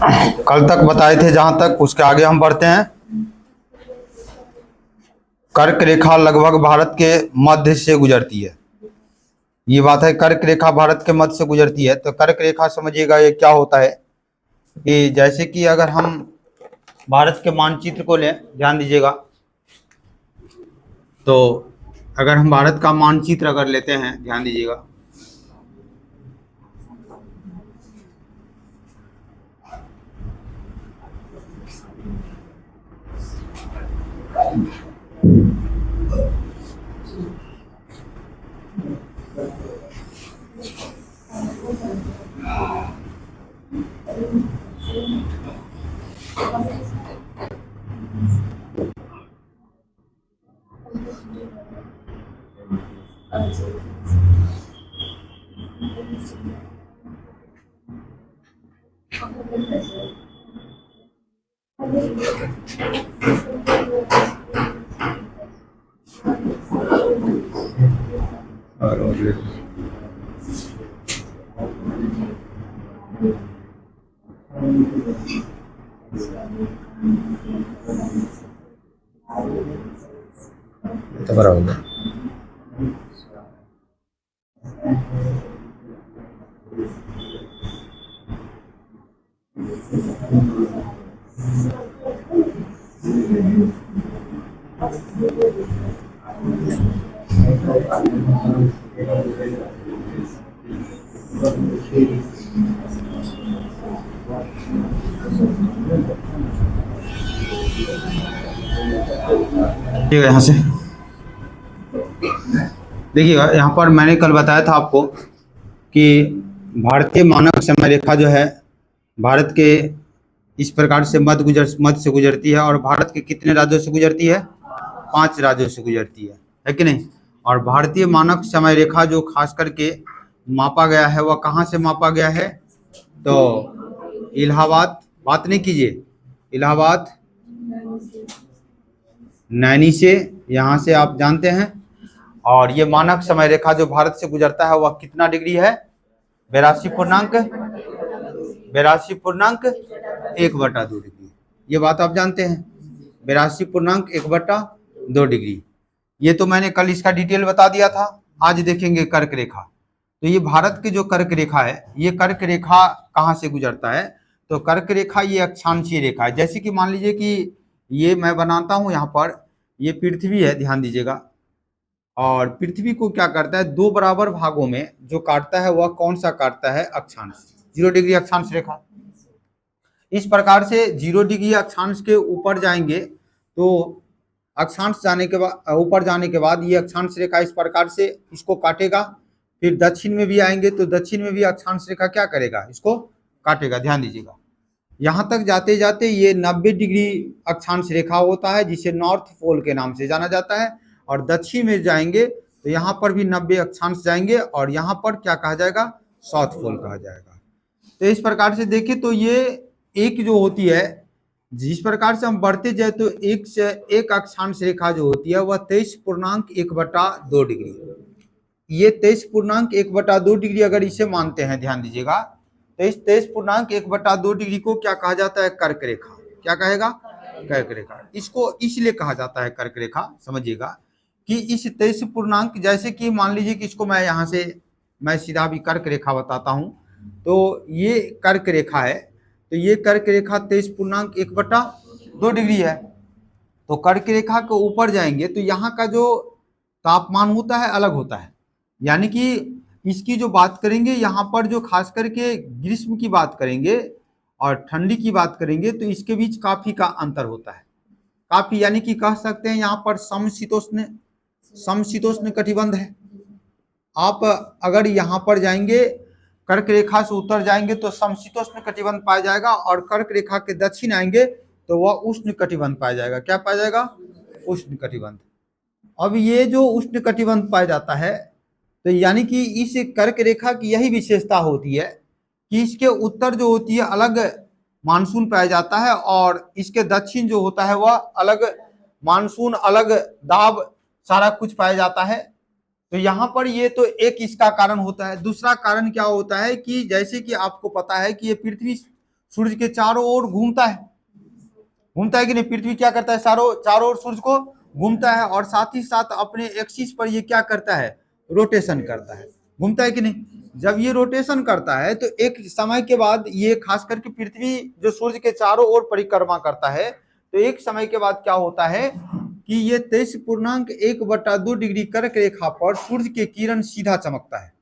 कल तक बताए थे, जहां तक उसके आगे हम बढ़ते हैं। कर्क रेखा लगभग भारत के मध्य से गुजरती है। ये बात है, कर्क रेखा भारत के मध्य से गुजरती है। तो कर्क रेखा समझिएगा ये क्या होता है कि जैसे कि अगर हम भारत के मानचित्र को लें, ध्यान दीजिएगा, तो अगर हम भारत का मानचित्र अगर लेते हैं, ध्यान दीजिएगा, तो बराबर यहाँ से देखिएगा। यहाँ पर मैंने कल बताया था आपको कि भारतीय मानक समय रेखा जो है भारत के इस प्रकार से मध्य से गुजरती है, और भारत के कितने राज्यों से गुजरती है? 5 राज्यों से गुजरती है कि नहीं। और भारतीय मानक समय रेखा जो खास करके मापा गया है वह कहाँ से मापा गया है? तो इलाहाबाद, बात नहीं कीजिए, इलाहाबाद, नैनी से, यहाँ से आप जानते हैं। और ये मानक समय रेखा जो भारत से गुजरता है वह कितना डिग्री है? 82.1/2 डिग्री। ये बात आप जानते हैं, 82.1/2 डिग्री। ये तो मैंने कल इसका डिटेल बता दिया था। आज देखेंगे कर्क रेखा। तो ये भारत की जो कर्क रेखा है, ये कर्क रेखा कहाँ से गुजरता है? तो कर्क रेखा ये अक्षांशीय रेखा है। जैसे कि मान लीजिए कि ये मैं बनाता हूँ, यहाँ पर ये पृथ्वी है, ध्यान दीजिएगा। और पृथ्वी को क्या करता है? 2 बराबर भागों में जो काटता है वह कौन सा काटता है? अक्षांश, 0 डिग्री अक्षांश रेखा। इस प्रकार से 0 डिग्री अक्षांश के ऊपर जाएंगे तो अक्षांश जाने के बाद, ऊपर जाने के बाद ये अक्षांश रेखा इस प्रकार से इसको काटेगा। फिर दक्षिण में भी आएंगे तो दक्षिण में भी अक्षांश रेखा क्या करेगा? इसको काटेगा। ध्यान दीजिएगा, यहाँ तक जाते जाते ये 90 डिग्री अक्षांश रेखा होता है, जिसे नॉर्थ पोल के नाम से जाना जाता है। और दक्षिण में जाएंगे तो यहाँ पर भी 90 अक्षांश जाएंगे, और यहाँ पर क्या कहा जाएगा? साउथ पोल कहा जाएगा। तो इस प्रकार से देखिए, तो ये एक जो होती है, जिस प्रकार से हम बढ़ते जाए तो एक से एक अक्षांश रेखा जो होती है वह 23.1/2 डिग्री। ये 23.1/2 डिग्री अगर इसे मानते हैं, ध्यान दीजिएगा, तो इस 23.1/2 डिग्री को क्या कहा जाता है? कर्क रेखा। क्या कहेगा? कर्क रेखा। इसको इसलिए कहा जाता है कर्क रेखा, समझिएगा, कि इस 23 जैसे कि मान लीजिए कि इसको मैं यहाँ से मैं सीधा भी कर्क रेखा बताता हूँ। तो ये कर्क रेखा है, तो ये कर्क रेखा 23.1/2 डिग्री है। तो कर्क रेखा के ऊपर जाएंगे तो यहाँ का जो तापमान होता है अलग होता है। यानी कि इसकी जो बात करेंगे, यहाँ पर जो खास करके ग्रीष्म की बात करेंगे और ठंडी की बात करेंगे तो इसके बीच काफी का अंतर होता है, काफी। यानी कि कह सकते हैं यहाँ पर समशीतोष्ण कटिबंध है। आप अगर यहाँ पर जाएंगे, कर्क रेखा से उत्तर जाएंगे तो समशीतोष्ण कटिबंध पाया जाएगा, और कर्क रेखा के दक्षिण आएंगे तो वह उष्ण कटिबंध पाया जाएगा। क्या पाया जाएगा? उष्ण कटिबंध। अब ये जो उष्ण कटिबंध पाया जाता है, तो यानी कि इस कर्क रेखा की यही विशेषता होती है कि इसके उत्तर जो होती है अलग मानसून पाया जाता है, और इसके दक्षिण जो होता है वह अलग मानसून, अलग दाब, सारा कुछ पाया जाता है। तो यहाँ पर ये तो एक इसका कारण होता है। दूसरा कारण क्या होता है कि जैसे कि आपको पता है कि ये पृथ्वी सूर्य के चारों ओर घूमता है कि नहीं। पृथ्वी क्या करता है, चारों ओर सूर्य को घूमता है, और साथ ही साथ अपने एक्सिस पर ये क्या करता है, रोटेशन करता है, घूमता है कि नहीं। जब ये रोटेशन करता है तो एक समय के बाद ये खास करके पृथ्वी जो सूर्य के चारों ओर परिक्रमा करता है, तो एक समय के बाद क्या होता है कि ये 23.1/2 डिग्री कर्क रेखा पर सूर्य के किरण सीधा चमकता है।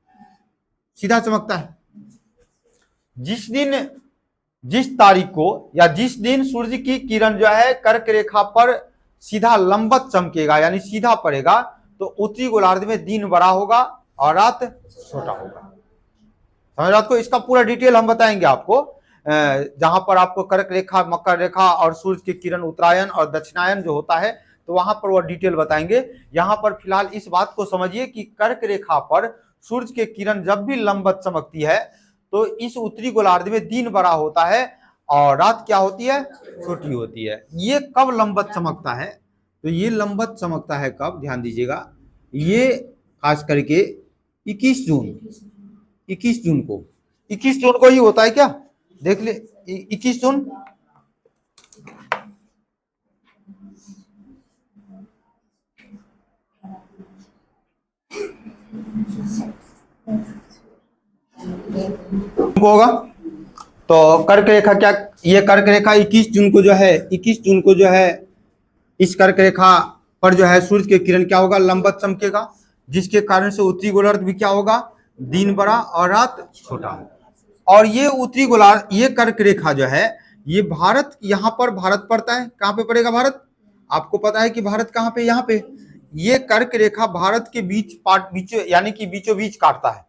जिस तारीख को या जिस दिन सूर्य की किरण जो है कर्क रेखा पर सीधा लंबवत चमकेगा यानी सीधा पड़ेगा, तो उत्तरी गोलार्ध में दिन बड़ा होगा और रात छोटा होगा। समझ आपको, इसका पूरा डिटेल हम बताएंगे आपको, जहां पर आपको कर्क रेखा, मकर रेखा और सूर्य की किरण उत्तरायण और दक्षिणायन जो होता है, तो वहां पर वो डिटेल बताएंगे। यहां पर फिलहाल इस बात को समझिए कि कर्क रेखा पर सूर्य की किरण जब भी लंबवत चमकती है तो इस उत्तरी गोलार्ध में दिन बड़ा होता है और रात क्या होती है, छोटी होती है। ये कब लंबवत चमकता है, तो ये लंबवत चमकता है कब, ध्यान दीजिएगा, ये खास करके 21 जून को ही होता है। क्या देख ले, 21 जून होगा। तो कर्क रेखा क्या, ये कर्क रेखा 21 जून को जो है इस कर्क रेखा पर जो है सूर्य की किरण क्या होगा, लंबवत चमकेगा, जिसके कारण से उत्तरी गोलार्ध भी क्या होगा, दिन बड़ा और रात छोटा। और ये उत्तरी गोलार्ध, ये कर्क रेखा जो है, ये भारत, यहाँ पर भारत पड़ता है। कहाँ पे पड़ेगा भारत, आपको पता है कि भारत कहाँ पे, यहाँ पे। ये कर्क रेखा भारत के बीचों यानी कि बीचों बीच काटता है,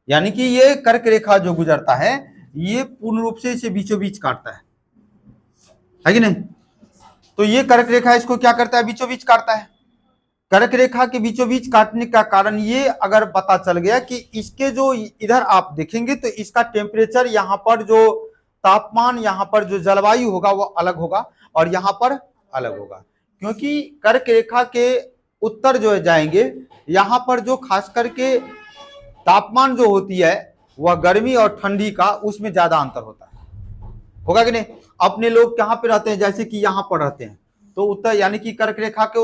यानी कि ये कर्क रेखा जो गुजरता है ये पूर्ण रूप से इसे बीचों बीच काटता है कि नहीं। तो ये कर्क रेखा इसको क्या करता है, बीचों बीच काटता है। कर्क रेखा के बीचों बीच काटने का कारण ये अगर पता चल गया कि इसके जो इधर आप देखेंगे तो इसका टेम्परेचर, यहाँ पर जो तापमान, यहाँ पर जो जलवायु होगा वो अलग होगा और यहाँ पर अलग होगा, क्योंकि कर्क रेखा के उत्तर जो जाएंगे, यहाँ पर जो खास करके तापमान जो होती है वह गर्मी और ठंडी का, उसमें ज्यादा अंतर होता है, होगा कि नहीं। अपने लोग कहाँ पे रहते हैं, जैसे कि यहाँ पर रहते हैं, तो उत्तर यानी कि कर्क रेखा के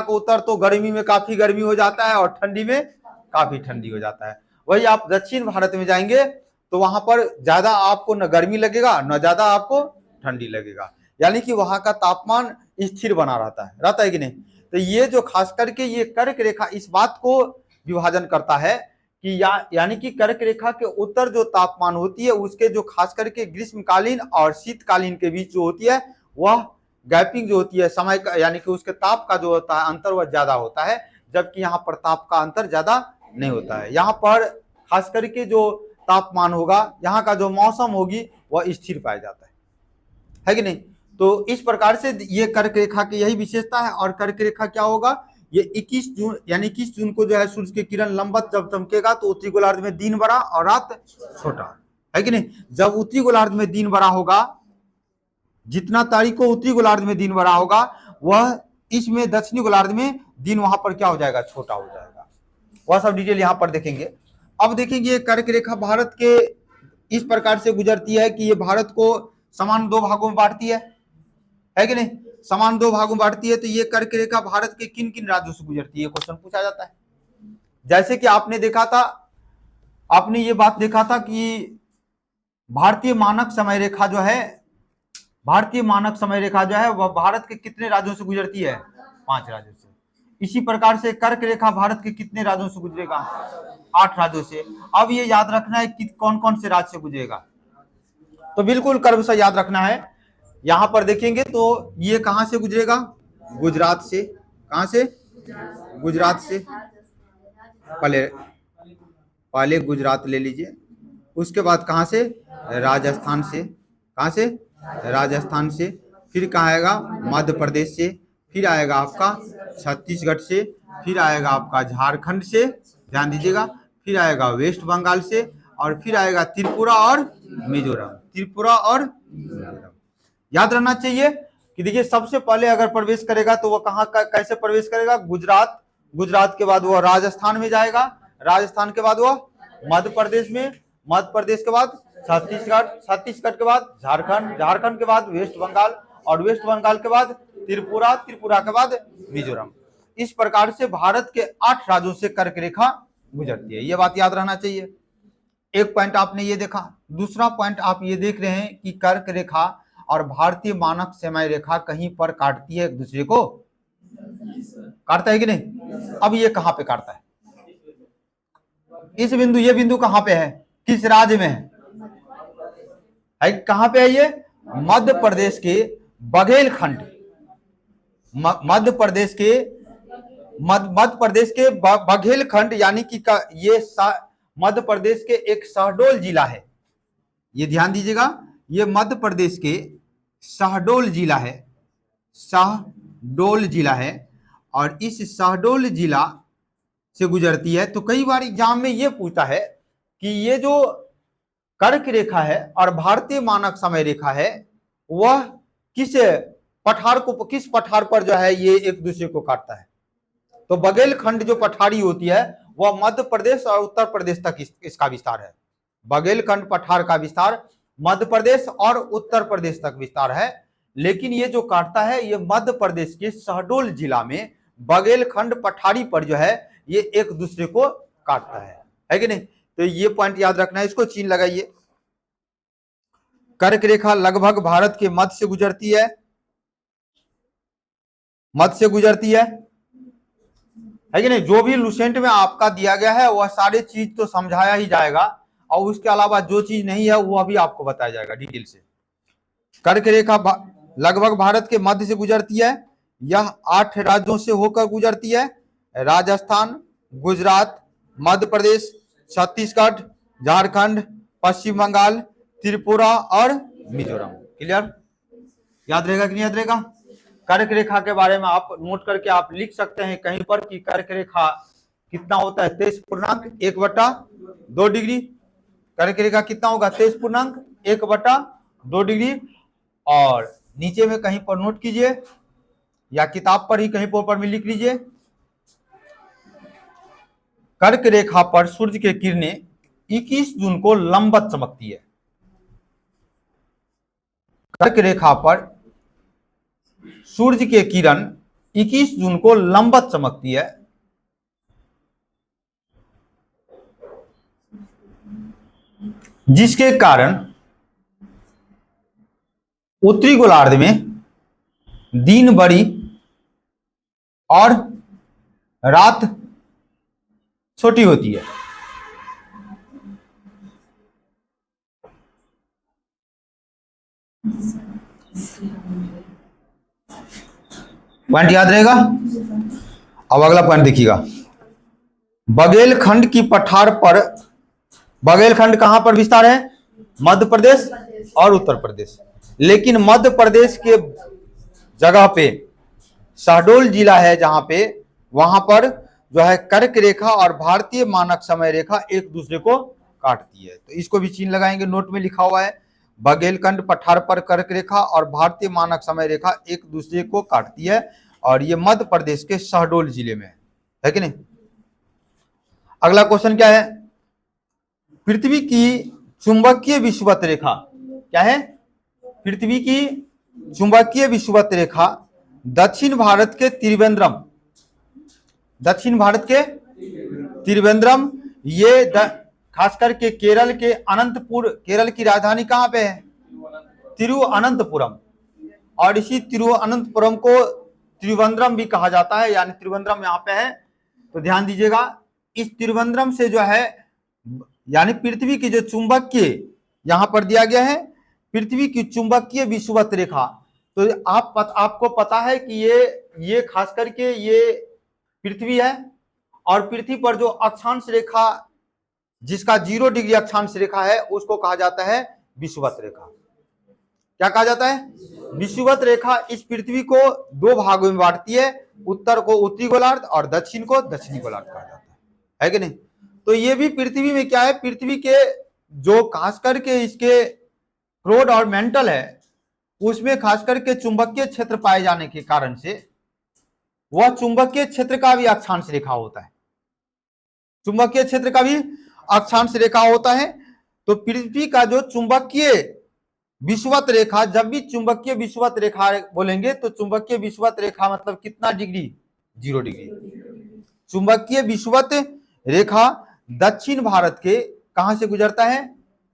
उत्तर तो गर्मी में काफी गर्मी हो जाता है और ठंडी में काफी ठंडी हो जाता है। वही आप दक्षिण भारत में जाएंगे तो वहां पर ज्यादा आपको न गर्मी लगेगा न ज्यादा आपको ठंडी लगेगा, यानी कि वहां का तापमान स्थिर बना रहता है कि नहीं। तो ये जो खास करके ये कर्क रेखा इस बात को विभाजन करता है कि यानी कि कर्क रेखा के उत्तर जो तापमान होती है उसके जो खास करके ग्रीष्मकालीन और शीतकालीन के बीच जो होती है वह गैपिंग जो होती है समय का, यानी कि उसके ताप का जो होता है अंतर वह ज्यादा होता है, जबकि यहाँ पर ताप का अंतर ज्यादा नहीं होता है। यहाँ पर खास करके जो तापमान होगा, यहाँ का जो मौसम होगी वह स्थिर पाया जाता है कि नहीं। तो इस प्रकार से ये कर्क रेखा की यही विशेषता है। और कर्क रेखा क्या होगा, ये 21 जून यानी 21 जून को जो है सूर्य की किरण लंबवत जब चमकेगा तो उत्तरी गोलार्ध में दिन बड़ा और रात छोटा, है कि नहीं। जब उत्तरी गोलार्ध में दिन बड़ा होगा, जितना तारीख को उत्तरी गोलार्ध में दिन बड़ा होगा, वह इसमें दक्षिणी गोलार्ध में दिन वहां पर क्या हो जाएगा, छोटा हो जाएगा। वह सब डिटेल यहाँ पर देखेंगे। अब देखेंगे कर्क रेखा भारत के इस प्रकार से गुजरती है कि ये भारत को समान 2 भागों में बांटती है कि नहीं, समान 2 भागों में बांटती है। तो ये कर्क रेखा भारत के किन किन राज्यों से गुजरती है, क्वेश्चन पूछा जाता है। जैसे कि आपने ये बात देखा था कि भारतीय मानक समय रेखा जो है वह भारत के कितने राज्यों से गुजरती है, 5 राज्यों से। इसी प्रकार से कर्क रेखा भारत के कितने राज्यों से गुजरेगा, 8 राज्यों से। अब ये याद रखना है कि कौन कौन से राज्य से गुजरेगा, तो बिल्कुल कर्म से याद रखना है। यहां पर देखेंगे तो ये कहां से गुजरेगा, गुजरात से। कहां से, गुजरात से। पहले गुजरात ले लीजिए, उसके बाद कहां से, राजस्थान से। कहां से, राजस्थान से। फिर कहाँ आएगा, मध्य प्रदेश से। फिर आएगा आपका छत्तीसगढ़ से। फिर आएगा आपका झारखंड से, ध्यान दीजिएगा। फिर आएगा वेस्ट बंगाल से और फिर आएगा त्रिपुरा और मिजोरम। याद रहना चाहिए कि देखिए सबसे पहले अगर प्रवेश करेगा तो वह कहाँ कैसे प्रवेश करेगा, गुजरात के बाद वह राजस्थान में जाएगा, राजस्थान के बाद वह मध्य प्रदेश में, मध्य प्रदेश के बाद छत्तीसगढ़, छत्तीसगढ़ के बाद झारखंड, झारखंड के बाद वेस्ट बंगाल, और वेस्ट बंगाल के बाद त्रिपुरा, त्रिपुरा के बाद मिजोरम। इस प्रकार से भारत के 8 राज्यों से कर्क रेखा गुजरती है। ये बात याद रहना चाहिए। एक पॉइंट आपने ये देखा। दूसरा पॉइंट आप ये देख रहे हैं कि कर्क रेखा और भारतीय मानक समय रेखा कहीं पर काटती है एक दूसरे को, काटता है कि नहीं? अब ये कहां पे काटता है? इस बिंदु, ये बिंदु कहां पे है, किस राज्य में है कहां पे है? ये मध्य प्रदेश के बघेलखंड, मध्य प्रदेश के बघेलखंड, यानी कि ये मध्य प्रदेश के एक शहडोल जिला है। ये ध्यान दीजिएगा, ये मध्य प्रदेश के शहडोल जिला है, शहडोल जिला है, और इस शहडोल जिला से गुजरती है। तो कई बार एग्जाम में ये पूछता है कि ये जो कर्क रेखा है और भारतीय मानक समय रेखा है, वह किस पठार पर जो है ये एक दूसरे को काटता है। तो बघेलखंड जो पठारी होती है वह मध्य प्रदेश और उत्तर प्रदेश तक इसका विस्तार है। बघेलखंड पठार का विस्तार मध्य प्रदेश और उत्तर प्रदेश तक विस्तार है, लेकिन ये जो काटता है ये मध्य प्रदेश के शहडोल जिला में बघेलखंड पठारी पर जो है ये एक दूसरे को काटता है कि नहीं? तो ये पॉइंट याद रखना है, इसको चिन्ह लगाइए। कर्क रेखा लगभग भारत के मध्य से गुजरती है, मध्य से गुजरती है कि नहीं? जो भी लुसेंट में आपका दिया गया है वह सारे चीज तो समझाया ही जाएगा, और उसके अलावा जो चीज नहीं है वो अभी आपको बताया जाएगा डिटेल से। कर्क रेखा लगभग भारत के मध्य से गुजरती है। यह 8 राज्यों से होकर गुजरती है, राजस्थान, गुजरात, मध्य प्रदेश, छत्तीसगढ़, झारखंड, पश्चिम बंगाल, त्रिपुरा और मिजोरम। क्लियर? याद रहेगा कि नहीं याद रहेगा? कर्क रेखा के बारे में आप नोट करके आप लिख सकते हैं कहीं पर कि कर्क रेखा कितना होता है, 23.1/2 डिग्री। कर्क रेखा कितना होगा? 23.1/2 डिग्री। और नीचे में कहीं पर नोट कीजिए या किताब पर ही कहीं पर में लिख लीजिए, कर्क रेखा पर सूर्य की किरणें 21 जून को लंबवत चमकती है। कर्क रेखा पर सूर्य के किरण 21 जून को लंबवत चमकती है, जिसके कारण उत्तरी गोलार्ध में दिन बड़ी और रात छोटी होती है। पॉइंट याद रहेगा? अब अगला पॉइंट देखिएगा। बघेलखंड की पठार पर, बघेलखंड कहां पर विस्तार है? मध्य प्रदेश और उत्तर प्रदेश। लेकिन मध्य प्रदेश के जगह पे शहडोल जिला है जहां पे, वहां पर जो है कर्क रेखा और भारतीय मानक समय रेखा एक दूसरे को काटती है। तो इसको भी चिन्ह लगाएंगे, नोट में लिखा हुआ है बघेलखंड पठार पर कर्क रेखा और भारतीय मानक समय रेखा एक दूसरे को काटती है, और ये मध्य प्रदेश के शहडोल जिले में है कि नहीं? अगला क्वेश्चन क्या है? पृथ्वी की चुंबकीय विषुवत रेखा क्या है? पृथ्वी की चुंबकीय विषुवत रेखा दक्षिण भारत के त्रिवेंद्रम, दक्षिण भारत के त्रिवेंद्रम, ये खास करके केरल के अनंतपुर, केरल की राजधानी कहां पे है? तिरुअनंतपुरम, और इसी तिरुअनंतपुरम को त्रिवेंद्रम भी कहा जाता है, यानी त्रिवेंद्रम यहाँ पे है। तो ध्यान दीजिएगा, इस त्रिवेंद्रम से जो है, यानी पृथ्वी की जो चुंबकीय, यहां पर दिया गया है पृथ्वी की चुंबकीय विषुवत रेखा। तो आपको पता है कि ये खास करके ये पृथ्वी है, और पृथ्वी पर जो अक्षांश रेखा, जिसका 0 डिग्री अक्षांश रेखा है, उसको कहा जाता है विषुवत रेखा। क्या कहा जाता है? विषुवत रेखा इस पृथ्वी को 2 भागों में बांटती है, उत्तर को उत्तरी गोलार्ध और दक्षिण को दक्षिणी गोलार्ध कहा जाता है कि नहीं? तो ये भी पृथ्वी में क्या है, पृथ्वी के जो खास करके इसके क्रोड और मेंटल है, उसमें खास करके चुंबकीय क्षेत्र पाए जाने के कारण से वह चुंबकीय क्षेत्र का भी अक्षांश रेखा होता है, चुंबकीय क्षेत्र का भी अक्षांश रेखा होता है। तो पृथ्वी का जो चुंबकीय विषुवत रेखा, जब भी चुंबकीय विषुवत रेखा बोलेंगे तो चुंबकीय विषुवत रेखा मतलब कितना डिग्री? 0 डिग्री। चुंबकीय विषुवत रेखा दक्षिण भारत के कहां से गुजरता है?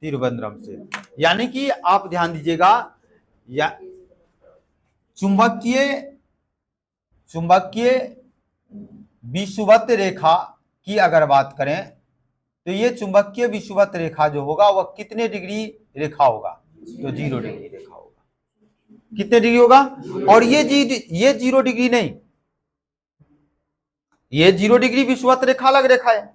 तिरुवनंतपुरम से। यानी कि आप ध्यान दीजिएगा, या चुंबकीय विषुवत रेखा की अगर बात करें तो ये चुंबकीय विषुवत रेखा जो होगा वह कितने डिग्री रेखा होगा? तो 0 डिग्री रेखा होगा। कितने डिग्री होगा? और ये 0 डिग्री नहीं, ये 0 डिग्री विषुवत रेखा अलग रेखा है।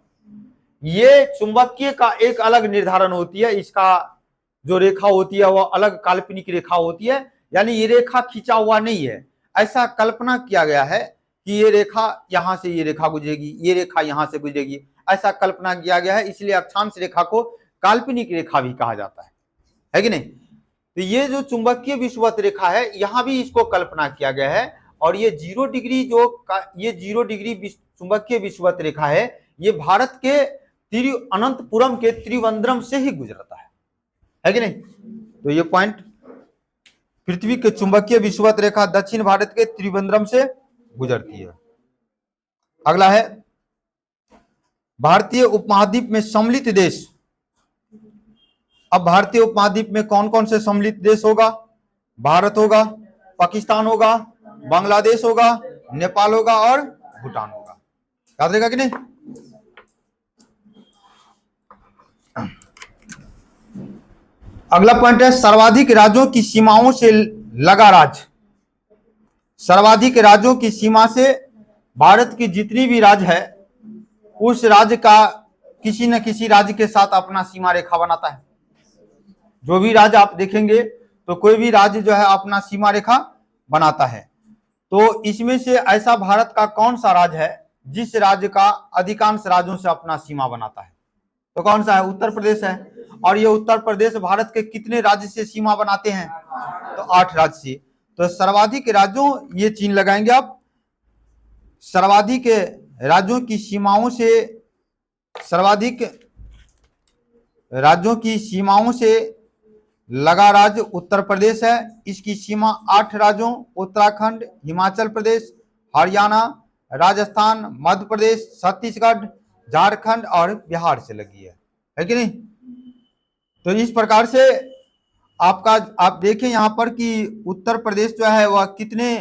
ये चुंबकीय का एक अलग निर्धारण होती है, इसका जो रेखा होती है वह अलग काल्पनिक रेखा होती है। यानी ये रेखा खींचा हुआ नहीं है, ऐसा कल्पना किया गया है कि ये रेखा यहां से ये रेखा गुजरेगी, ये रेखा यहां से गुजरेगी, ऐसा कल्पना किया गया है। इसलिए अक्षांश रेखा को काल्पनिक रेखा भी कहा जाता है कि नहीं? तो ये जो चुंबकीय विषुवत रेखा है यहां भी इसको कल्पना किया गया है। और ये 0 डिग्री ये 0 डिग्री चुंबकीय विषुवत रेखा है, ये भारत के तिरुवनंतपुरम के त्रिवेंद्रम से ही गुजरता है कि नहीं? तो ये पॉइंट, पृथ्वी के चुंबकीय विषुवत रेखा दक्षिण भारत के त्रिवेंद्रम से गुजरती है। अगला है भारतीय उपमहाद्वीप में सम्मिलित देश। अब भारतीय उपमहाद्वीप में कौन कौन से सम्मिलित देश होगा? भारत होगा, पाकिस्तान होगा, बांग्लादेश होगा, नेपाल होगा और भूटान होगा। याद रहेगा कि नहीं? अगला पॉइंट है सर्वाधिक राज्यों की सीमाओं से लगा राज्य। सर्वाधिक राज्यों की सीमा से भारत की जितनी भी राज्य है उस राज्य का किसी न किसी राज्य के साथ अपना सीमा रेखा बनाता है। जो भी राज्य आप देखेंगे तो कोई भी राज्य जो है अपना सीमा रेखा बनाता है। तो इसमें से ऐसा भारत का कौन सा राज्य है जिस राज्य का अधिकांश राज्यों से अपना सीमा बनाता है? तो कौन सा है? उत्तर प्रदेश है। और ये उत्तर प्रदेश भारत के कितने राज्य से सीमा बनाते हैं? तो 8 राज्य से। तो सर्वाधिक राज्यों, ये चिन्ह लगाएंगे आप, सर्वाधिक राज्यों की सीमाओं से, सर्वाधिक राज्यों की सीमाओं से लगा राज्य उत्तर प्रदेश है। इसकी सीमा 8 राज्यों उत्तराखंड, हिमाचल प्रदेश, हरियाणा, राजस्थान, मध्य प्रदेश, छत्तीसगढ़, झारखंड और बिहार से लगी है कि नहीं? तो इस प्रकार से आप देखें यहाँ पर कि उत्तर प्रदेश जो है वह कितने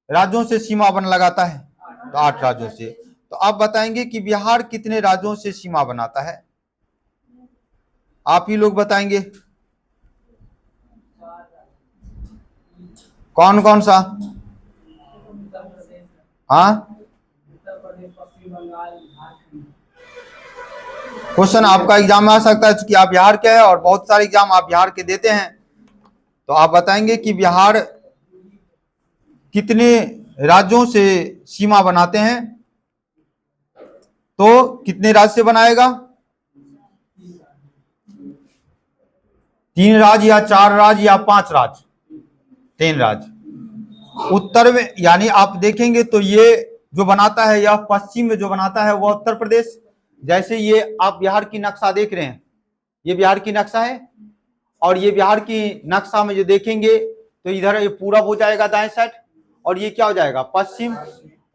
राज्यों से सीमा बन लगाता है? तो 8 राज्यों से। तो आप बताएंगे कि बिहार कितने राज्यों से सीमा बनाता है? आप ही लोग बताएंगे कौन कौन सा? हाँ, क्वेश्चन आपका एग्जाम में आ सकता है कि आप बिहार के हैं और बहुत सारे एग्जाम आप बिहार के देते हैं। तो आप बताएंगे कि बिहार कितने राज्यों से सीमा बनाते हैं? तो कितने राज्य से बनाएगा? 3 राज्य या 4 राज्य या 5 राज्य? 3 राज्य। उत्तर में यानी आप देखेंगे तो ये जो बनाता है, यह पश्चिम में जो बनाता है वह उत्तर प्रदेश। जैसे ये आप बिहार की नक्शा देख रहे हैं, ये बिहार की नक्शा है और ये बिहार की नक्शा में जो देखेंगे तो इधर ये पूरब हो जाएगा दाएं साइड, और ये क्या हो जाएगा? पश्चिम,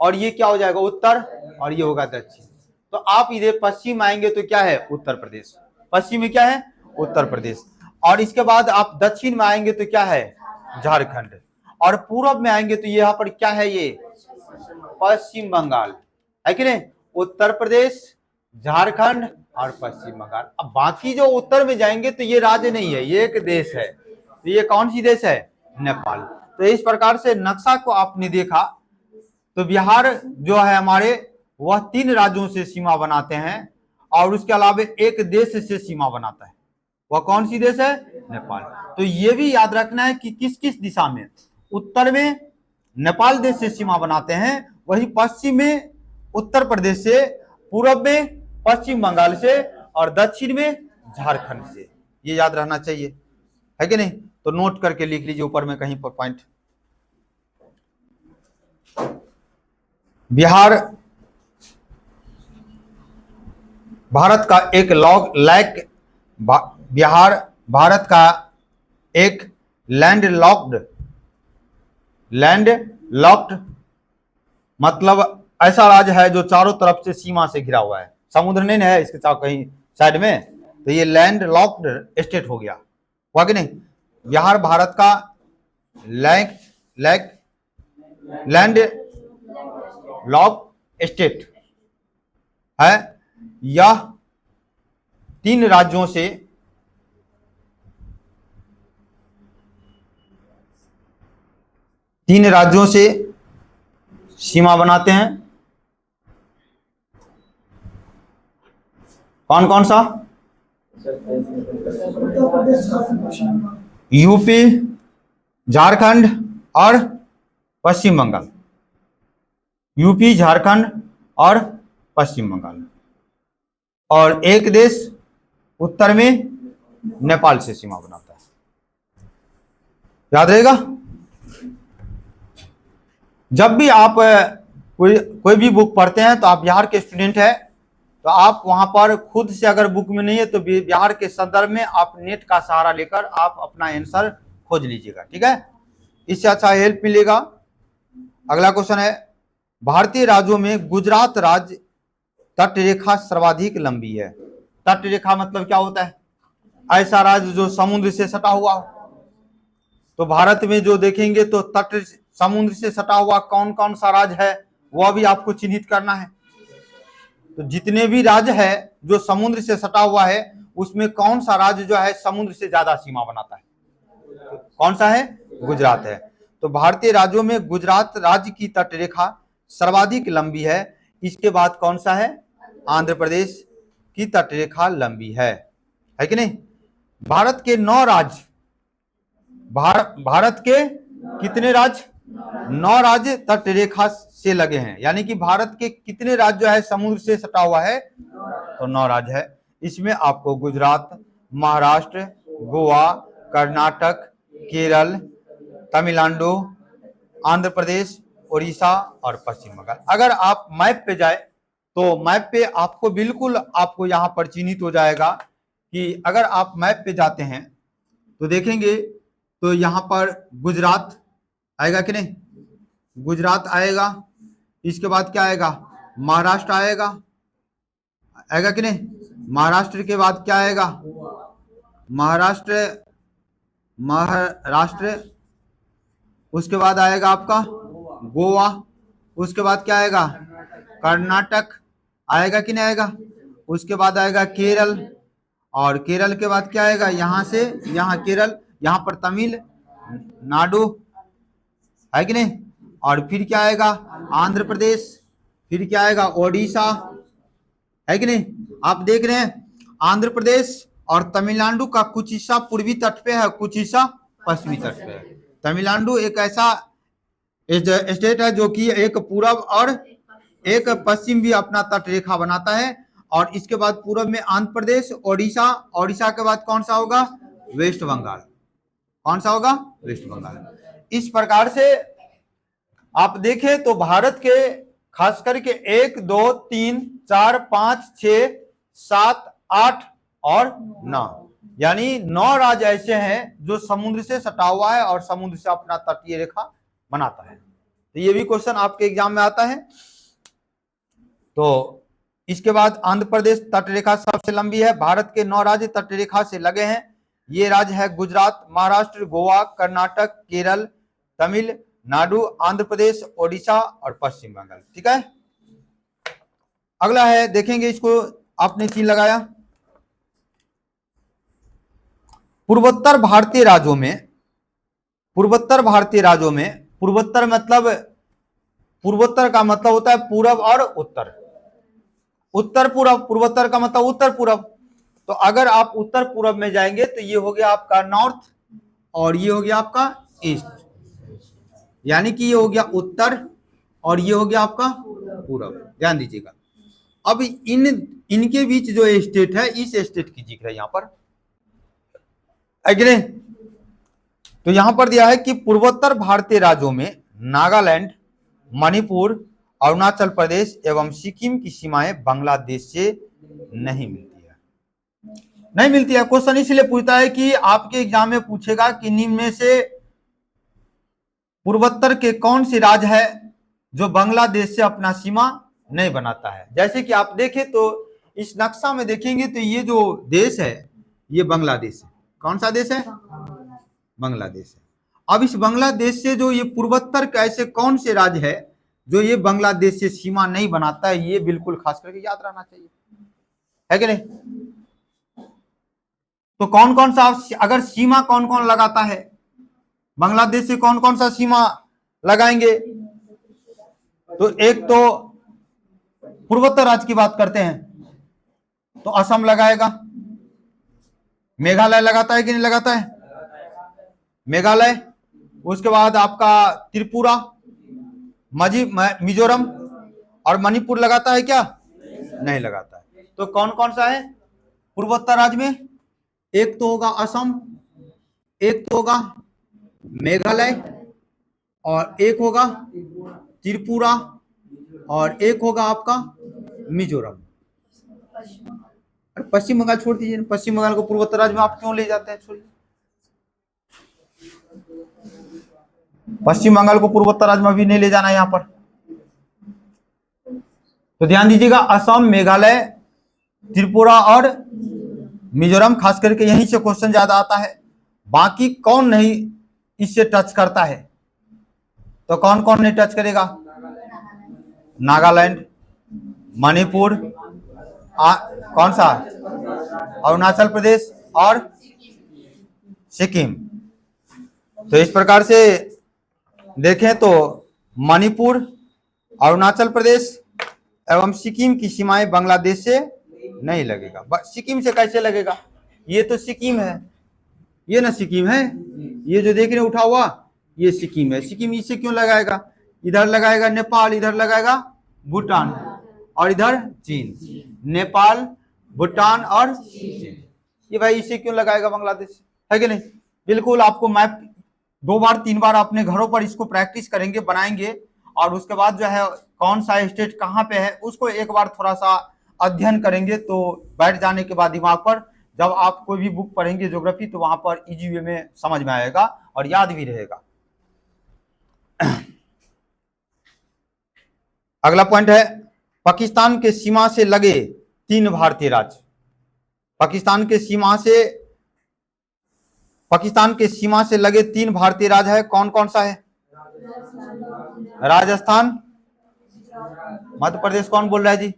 और ये क्या हो जाएगा? उत्तर, और ये होगा दक्षिण। तो आप इधर पश्चिम आएंगे तो क्या है? उत्तर प्रदेश। पश्चिम में क्या है? उत्तर प्रदेश। और इसके बाद आप दक्षिण में आएंगे तो क्या है? झारखंड। और पूरब में आएंगे तो यहाँ पर क्या है? ये पश्चिम बंगाल है कि नहीं? उत्तर प्रदेश, झारखंड और पश्चिम बंगाल। अब बाकी जो उत्तर में जाएंगे तो ये राज्य नहीं है, ये एक देश है। तो ये कौन सी देश है? नेपाल। तो इस प्रकार से नक्शा को आपने देखा तो बिहार जो है हमारे वह 3 राज्यों से सीमा बनाते हैं और उसके अलावा एक देश से सीमा बनाता है। वह कौन सी देश है? नेपाल। तो ये भी याद रखना है कि किस किस दिशा में, उत्तर में नेपाल देश से सीमा बनाते हैं, वही पश्चिम में उत्तर प्रदेश से, पूर्व में पश्चिम बंगाल से और दक्षिण में झारखंड से। ये याद रहना चाहिए, है कि नहीं? तो नोट करके लिख लीजिए ऊपर में कहीं पर पॉइंट। बिहार भारत का एक बिहार भारत का एक लैंड लॉक्ड मतलब ऐसा राज्य है जो चारों तरफ से सीमा से घिरा हुआ है, समुद्र नहीं है इसके साथ कहीं साइड में, तो ये लैंड लॉक्ड स्टेट हो गया, हुआ कि नहीं। बिहार भारत का लैंड लॉक स्टेट है। यह तीन राज्यों से सीमा बनाते हैं। कौन कौन सा? यूपी, झारखंड और पश्चिम बंगाल। यूपी, झारखंड और पश्चिम बंगाल। और एक देश उत्तर में नेपाल से सीमा बनाता है, याद रहेगा। जब भी आप कोई भी बुक पढ़ते हैं तो आप बिहार के स्टूडेंट है तो आप वहां पर खुद से अगर बुक में नहीं है तो बिहार के संदर्भ में आप नेट का सहारा लेकर आप अपना आंसर खोज लीजिएगा, ठीक है, इससे अच्छा हेल्प मिलेगा। अगला क्वेश्चन है, भारतीय राज्यों में गुजरात राज्य तट रेखा सर्वाधिक लंबी है। तट रेखा मतलब क्या होता है? ऐसा राज्य जो समुद्र से सटा हुआ हो। तो भारत में जो देखेंगे तो तट समुद्र से सटा हुआ कौन कौन सा राज्य है वह भी आपको चिन्हित करना है। तो जितने भी राज्य है जो समुद्र से सटा हुआ है उसमें कौन सा राज्य जो है समुद्र से ज्यादा सीमा बनाता है? कौन सा है? गुजरात है। तो भारतीय राज्यों में गुजरात राज्य की तट रेखा सर्वाधिक लंबी है। इसके बाद कौन सा है? आंध्र प्रदेश की तट रेखा लंबी है कि नहीं। भारत के 9 राज्य, भारत के कितने राज्य? 9 राज्य तट रेखा से लगे हैं, यानी कि भारत के कितने राज्य जो है समुद्र से सटा हुआ है? तो 9 राज्य है। इसमें आपको गुजरात, महाराष्ट्र, गोवा, कर्नाटक, केरल, तमिलनाडु, आंध्र प्रदेश, उड़ीसा और पश्चिम बंगाल। अगर आप मैप पे जाए तो मैप पे आपको बिल्कुल आपको यहाँ पर चिन्हित हो जाएगा कि अगर आप मैप पे जाते हैं तो देखेंगे तो यहाँ पर गुजरात आएगा कि नहीं? गुजरात आएगा। इसके बाद क्या आएगा? महाराष्ट्र आएगा कि नहीं? महाराष्ट्र के बाद क्या आएगा? महाराष्ट्र। उसके बाद आएगा आपका गोवा। उसके बाद क्या आएगा? कर्नाटक आएगा कि नहीं आएगा? उसके बाद आएगा केरल। और केरल के बाद क्या आएगा? यहाँ से यहाँ केरल, यहाँ पर तमिलनाडु है कि नहीं। और फिर क्या आएगा? आंध्र प्रदेश। फिर क्या आएगा? ओडिशा है कि नहीं। आप देख रहे हैं आंध्र प्रदेश और तमिलनाडु का कुछ हिस्सा पूर्वी तट पे है, कुछ हिस्सा पश्चिमी तट पे है। तमिलनाडु एक ऐसा स्टेट है जो कि एक पूरब और एक पश्चिम भी अपना तट रेखा बनाता है। और इसके बाद पूर्व में आंध्र प्रदेश, ओडिशा। ओडिशा के बाद कौन सा होगा? वेस्ट बंगाल। कौन सा होगा? वेस्ट बंगाल। इस प्रकार से आप देखें तो भारत के खास करके 1 2 3 4 5 6 7 8 और 9 यानी 9 राज्य ऐसे हैं जो समुद्र से सटा हुआ है और समुद्र से अपना तटीय रेखा बनाता है। तो ये भी क्वेश्चन आपके एग्जाम में आता है। तो इसके बाद आंध्र प्रदेश तट रेखा सबसे लंबी है। भारत के 9 राज्य तट रेखा से लगे हैं। ये राज्य है गुजरात, महाराष्ट्र, गोवा, कर्नाटक, केरल, तमिलनाडु, आंध्र प्रदेश, ओडिशा और पश्चिम बंगाल, ठीक है। अगला है, देखेंगे इसको, आपने चिन्ह लगाया। पूर्वोत्तर भारतीय राज्यों में, पूर्वोत्तर मतलब, पूर्वोत्तर का मतलब होता है पूरब और उत्तर। उत्तर पूरब, पूर्वोत्तर का मतलब उत्तर पूरब। तो अगर आप उत्तर पूरब में जाएंगे तो ये हो गया आपका नॉर्थ और ये हो गया आपका ईस्ट, यानी कि ये हो गया उत्तर और ये हो गया आपका पूरब। ध्यान दीजिएगा। अब इनके बीच जो स्टेट है, इस स्टेट की जिक्र है यहाँ पर, अगले। तो यहां पर दिया है कि पूर्वोत्तर भारतीय राज्यों में नागालैंड, मणिपुर, अरुणाचल प्रदेश एवं सिक्किम की सीमाएं बांग्लादेश से नहीं मिलती है। नहीं मिलती है। क्वेश्चन इसलिए पूछता है कि आपके एग्जाम में पूछेगा कि निम्न में से पूर्वोत्तर के कौन से राज्य है जो बांग्लादेश से अपना सीमा नहीं बनाता है। जैसे कि आप देखें तो इस नक्शा में देखेंगे तो ये जो देश है ये बांग्लादेश है। कौन सा देश है? बांग्लादेश है। अब इस बांग्लादेश से जो ये पूर्वोत्तर के ऐसे कौन से राज्य है जो ये बांग्लादेश से सीमा नहीं बनाता है, ये बिल्कुल खास करके याद रहना चाहिए, है कि नहीं? तो कौन कौन सा, अगर सीमा कौन कौन लगाता है बांग्लादेश से, कौन कौन सा सीमा लगाएंगे? तो एक तो पूर्वोत्तर राज्य की बात करते हैं तो असम लगाएगा, मेघालय लगाता है कि नहीं लगाता है? मेघालय, उसके बाद आपका त्रिपुरा, मिजोरम और मणिपुर लगाता है क्या? नहीं लगाता है। तो कौन कौन सा है पूर्वोत्तर राज्य में? एक तो होगा असम, एक तो होगा मेघालय, और एक होगा त्रिपुरा, और एक होगा आपका मिजोरम। पश्चिम बंगाल छोड़ दीजिए, पश्चिम बंगाल को पूर्वोत्तर राज्य में आप क्यों ले जाते हैं? छोड़िए, पश्चिम बंगाल को पूर्वोत्तर राज्य में अभी नहीं ले जाना है यहां पर। तो ध्यान दीजिएगा, असम, मेघालय, त्रिपुरा और मिजोरम, खास करके यहीं से क्वेश्चन ज्यादा आता है। बाकी कौन नहीं इससे टच करता है? तो कौन कौन नहीं टच करेगा? नागालैंड, मणिपुर, कौन सा, अरुणाचल प्रदेश और सिक्किम। तो इस प्रकार से देखें तो मणिपुर, अरुणाचल प्रदेश एवं सिक्किम की सीमाएं बांग्लादेश से नहीं लगेगा। सिक्किम से कैसे लगेगा? ये तो सिक्किम है, ये ना सिक्किम है, ये जो देख रहे उठा हुआ ये सिक्किम है। सिक्किम इससे क्यों लगाएगा? इधर लगाएगा नेपाल, इधर लगाएगा भूटान, और इधर चीन। नेपाल, भूटान और चीन, ये भाई इसे क्यों लगाएगा बांग्लादेश, है कि नहीं? बिल्कुल आपको मैप 2 बार 3 बार अपने घरों पर इसको प्रैक्टिस करेंगे, बनाएंगे, और उसके बाद जो है कौन सा स्टेट कहाँ पे है उसको एक बार थोड़ा सा अध्ययन करेंगे तो बैठ जाने के बाद दिमाग पर, जब आप कोई भी बुक पढ़ेंगे ज्योग्राफी तो वहां पर इजी वे में समझ में आएगा और याद भी रहेगा। अगला पॉइंट है, पाकिस्तान के सीमा से लगे 3 भारतीय राज्य। पाकिस्तान के सीमा से लगे 3 भारतीय राज्य है। कौन कौन सा है? राजस्थान, मध्य प्रदेश, कौन बोल रहा है जी?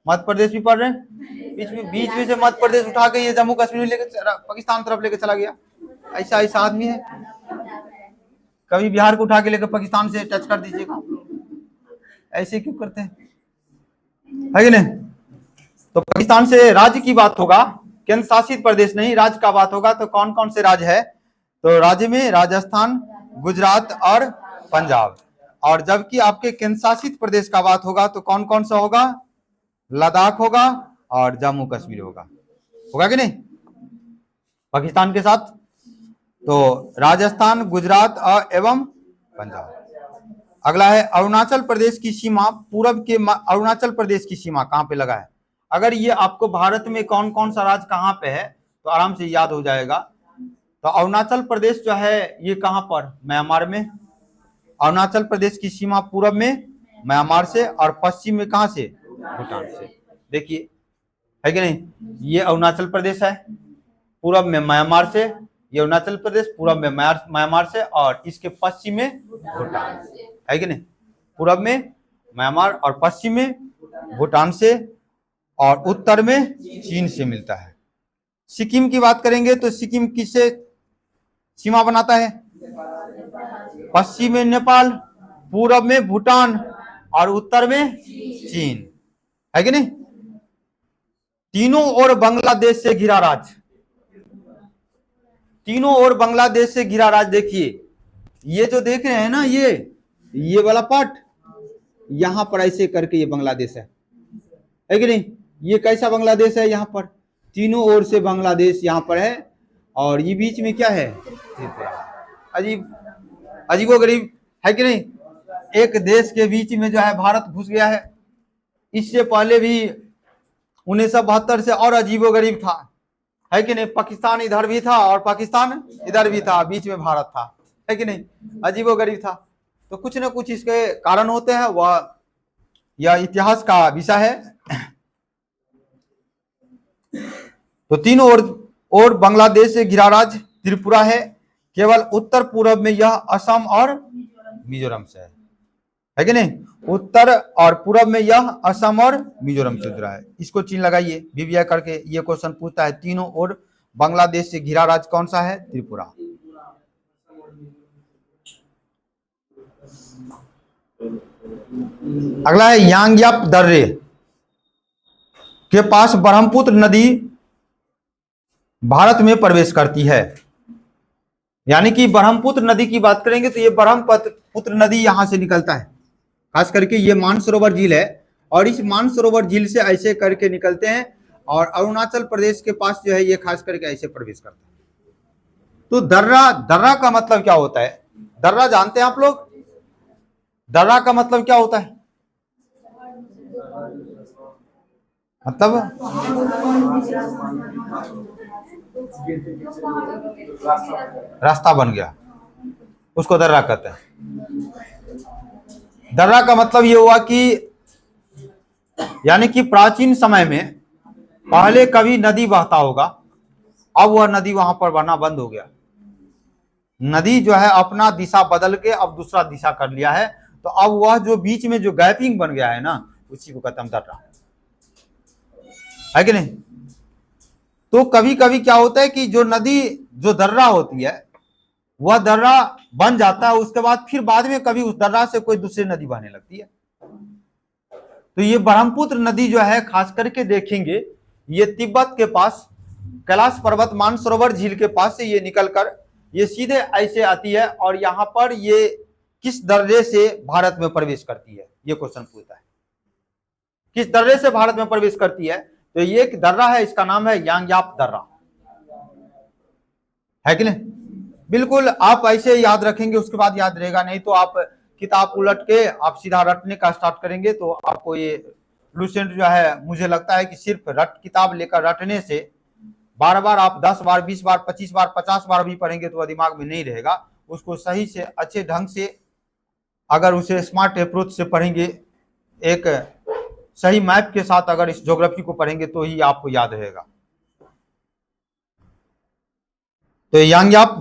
मध्य प्रदेश भी पढ़ रहे हैं, बीच में से मध्य प्रदेश उठा के ये जम्मू कश्मीर लेके पाकिस्तान तरफ लेके चला गया। ऐसा आदमी है, कभी बिहार को उठा के लेकर पाकिस्तान से टच कर दीजिएगा। ऐसे क्यों करते हैं, है कि नहीं? तो पाकिस्तान से राज्य की बात होगा, केंद्र शासित प्रदेश नहीं, राज्य का बात होगा। तो कौन कौन से राज्य है? तो राज्य में राजस्थान, गुजरात और पंजाब। और जबकि आपके केंद्र शासित प्रदेश का बात होगा तो कौन कौन सा होगा? लद्दाख होगा और जम्मू कश्मीर होगा कि नहीं पाकिस्तान के साथ? तो राजस्थान, गुजरात और एवं पंजाब। अगला है अरुणाचल प्रदेश की सीमा, पूरब के अरुणाचल प्रदेश की सीमा कहां पे लगा है? अगर ये आपको भारत में कौन कौन सा राज्य कहां पे है तो आराम से याद हो जाएगा। तो अरुणाचल प्रदेश जो है ये कहां पर? म्यांमार में। अरुणाचल प्रदेश की सीमा पूरब में म्यांमार से और पश्चिम में कहां से? भूटान से। देखिए, है कि नहीं? ये अरुणाचल प्रदेश है, पूरब में म्यांमार से, ये अरुणाचल प्रदेश पूरब में म्यांमार से और इसके पश्चिम में भूटान, है कि नहीं? पूरब में म्यांमार और पश्चिम में भूटान से और उत्तर में चीन से मिलता है। सिक्किम की बात करेंगे तो सिक्किम किससे सीमा बनाता है? पश्चिम में नेपाल, पूरब में भूटान और उत्तर में चीन, है कि नहीं? तीनों ओर बांग्लादेश से घिरा राज्य, तीनों ओर बांग्लादेश से घिरा राज्य। देखिए ये जो देख रहे हैं ना, ये वाला पार्ट यहां पर ऐसे करके ये बांग्लादेश है कि नहीं? ये कैसा बांग्लादेश है? यहाँ पर तीनों ओर से बांग्लादेश यहाँ पर है और ये बीच में क्या है? त्रिपुरा। अजीबोगरीब, है कि नहीं? एक देश के बीच में जो है भारत घुस गया है। इससे पहले भी 1972 से और अजीबोगरीब था, है कि नहीं। पाकिस्तान इधर भी था और पाकिस्तान इधर भी था, बीच में भारत था, है कि नहीं, अजीबोगरीब था। तो कुछ ना कुछ इसके कारण होते हैं, वह यह इतिहास का विषय है। तो तीनों ओर बांग्लादेश से घिरा राज्य त्रिपुरा है, केवल उत्तर पूर्व में यह असम और मिजोरम से है कि नहीं। उत्तर और पूर्व में यह असम और मिजोरम से जुड़ा है। इसको चिन्ह लगाइए वीवीआई करके। ये क्वेश्चन पूछता है तीनों ओर बांग्लादेश से घिरा राज्य कौन सा है, त्रिपुरा। अगला है यांग्याप दर्रे के पास ब्रह्मपुत्र नदी भारत में प्रवेश करती है। यानी कि ब्रह्मपुत्र नदी की बात करेंगे तो ये ब्रह्मपुत्र नदी यहां से निकलता है, खास करके ये मानसरोवर झील है, और इस मानसरोवर झील से ऐसे करके निकलते हैं और अरुणाचल प्रदेश के पास जो है ये खास करके ऐसे प्रवेश करता है। तो दर्रा का मतलब क्या होता है, दर्रा जानते हैं आप लोग, दर्रा का मतलब क्या होता है, मतलब रास्ता बन गया, उसको दर्रा कहते हैं। दर्रा का मतलब ये हुआ कि यानी कि प्राचीन समय में पहले कभी नदी बहता होगा, अब वह नदी वहां पर बहना बंद हो गया। नदी जो है अपना दिशा बदल के अब दूसरा दिशा कर लिया है, तो अब वह जो बीच में जो गैपिंग बन गया है ना, उसी को कहते हैं दर्रा, है कि नहीं। तो कभी कभी क्या होता है कि जो नदी जो दर्रा होती है वह दर्रा बन जाता है, उसके बाद फिर बाद में कभी उस दर्रा से कोई दूसरी नदी बहने लगती है। तो ये ब्रह्मपुत्र नदी जो है खास करके देखेंगे, ये तिब्बत के पास कैलाश पर्वत मानसरोवर झील के पास से ये निकलकर ये सीधे ऐसे आती है, और यहाँ पर ये किस दर्रे से भारत में प्रवेश करती है, ये क्वेश्चन पूछता है, किस दर्रे से भारत में प्रवेश करती है। तो ये एक दर्रा है, इसका नाम है यांग्याप दर्रा, है कि नहीं। बिल्कुल आप ऐसे याद रखेंगे, उसके बाद याद रहेगा, नहीं तो आप किताब उलट के आप सीधा रटने का स्टार्ट करेंगे तो आपको ये लूसेंट जो है, मुझे लगता है कि सिर्फ किताब लेकर रटने से बार बार आप 10 बार 20 बार 25 बार 50 बार भी पढ़ेंगे तो वह दिमाग में नहीं रहेगा। उसको सही से अच्छे ढंग से अगर उसे स्मार्ट अप्रोच से पढ़ेंगे, एक सही मैप के साथ अगर इस ज्योग्राफी को पढ़ेंगे तो ही आपको याद रहेगा। तो यांग्याप